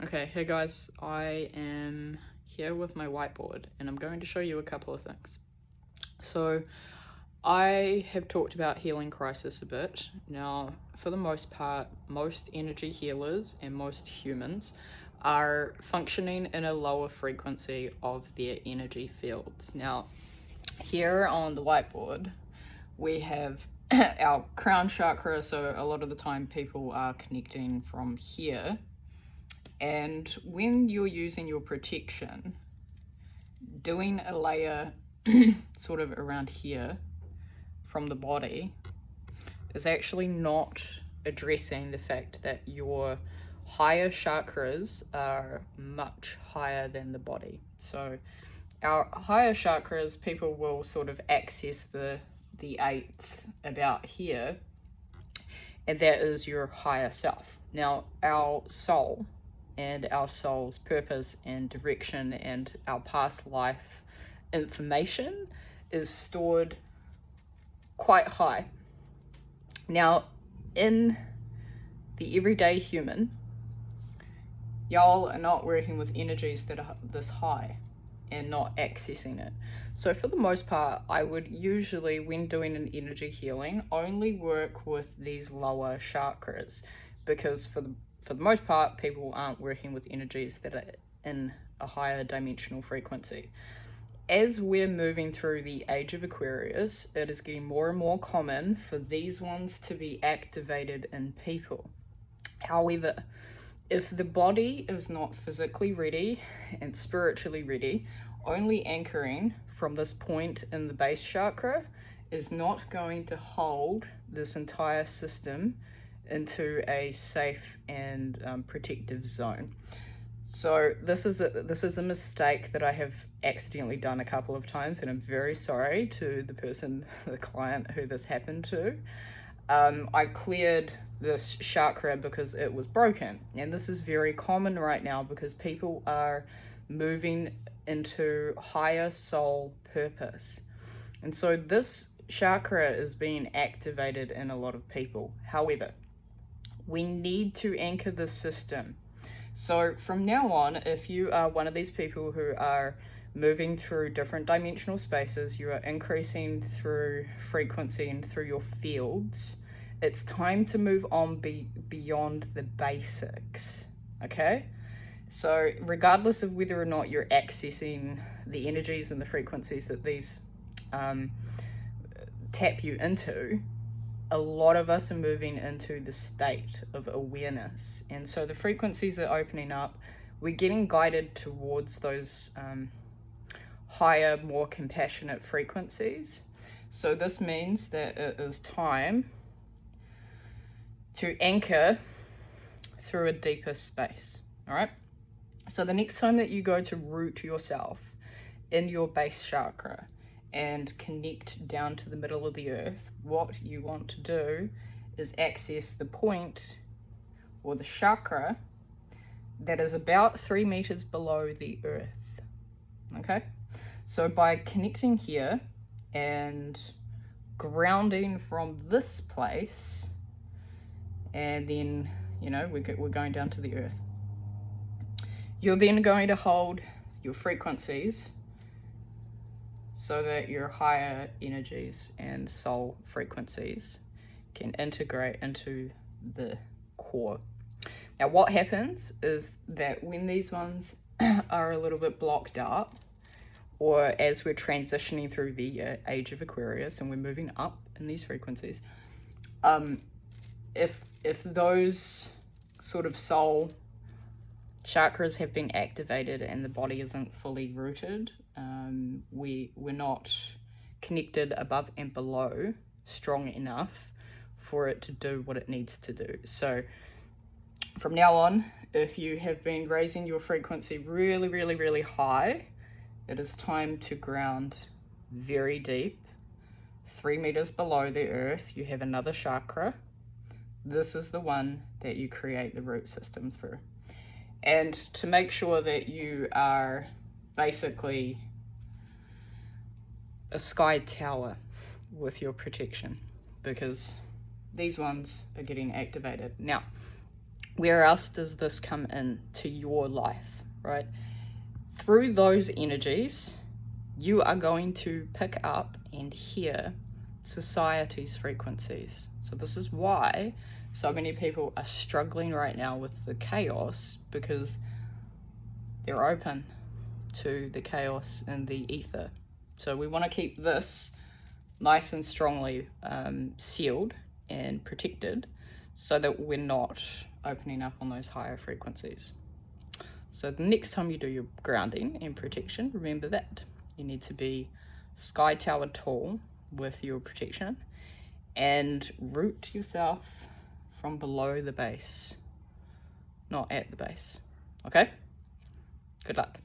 Okay, hey guys, I am here with my whiteboard and I'm going to show you a couple of things. So I have talked about healing crisis a bit. Now, for the most part, most energy healers and most humans are functioning in a lower frequency of their energy fields. Now, here on the whiteboard, we have our crown chakra. So a lot of the time people are connecting from here. And when you're using your protection, doing a layer sort of around here from the body is actually not addressing the fact that your higher chakras are much higher than the body. So our higher chakras, people will sort of access the eighth about here, and that is your higher self. Now, our soul and our soul's purpose and direction and our past life information is stored quite high. Now, in the everyday human, y'all are not working with energies that are this high and not accessing it. So for the most part, I would usually, when doing an energy healing, only work with these lower chakras, because for the most part, people aren't working with energies that are in a higher dimensional frequency. As we're moving through the age of Aquarius, it is getting more and more common for these ones to be activated in people. However, if the body is not physically ready and spiritually ready, only anchoring from this point in the base chakra is not going to hold this entire system into a safe and protective zone. So this is a mistake that I have accidentally done a couple of times, and I'm very sorry to the client who this happened to. I cleared this chakra because it was broken, and this is very common right now because people are moving into higher soul purpose, and so this chakra is being activated in a lot of people. However, we need to anchor the system. So from now on, if you are one of these people who are moving through different dimensional spaces, you are increasing through frequency and through your fields, it's time to move on beyond the basics, okay? So regardless of whether or not you're accessing the energies and the frequencies that these tap you into, a lot of us are moving into the state of awareness. And so the frequencies are opening up. We're getting guided towards those higher, more compassionate frequencies. So this means that it is time to anchor through a deeper space, all right? So the next time that you go to root yourself in your base chakra and connect down to the middle of the earth, what you want to do is access the point or the chakra that is about 3 meters below the earth, okay? So by connecting here and grounding from this place, and then, you know, we're going down to the earth. You're then going to hold your frequencies so that your higher energies and soul frequencies can integrate into the core. Now, what happens is that when these ones are a little bit blocked up, or as we're transitioning through the age of Aquarius and we're moving up in these frequencies, if those sort of soul chakras have been activated and the body isn't fully rooted, we're not connected above and below strong enough for it to do what it needs to do. So from now on, if you have been raising your frequency really, really, really high, it is time to ground very deep. 3 meters below the earth, you have another chakra. This is the one that you create the root system through. And to make sure that you are basically a sky tower with your protection, because these ones are getting activated. Now, where else does this come in to your life, right? Through those energies, you are going to pick up and hear society's frequencies. So this is why so many people are struggling right now with the chaos, because they're open to the chaos in the ether. So we want to keep this nice and strongly sealed and protected, so that we're not opening up on those higher frequencies. So the next time you do your grounding and protection, remember that you need to be sky tower tall with your protection, and root yourself from below the base, not at the base. Okay? Good luck.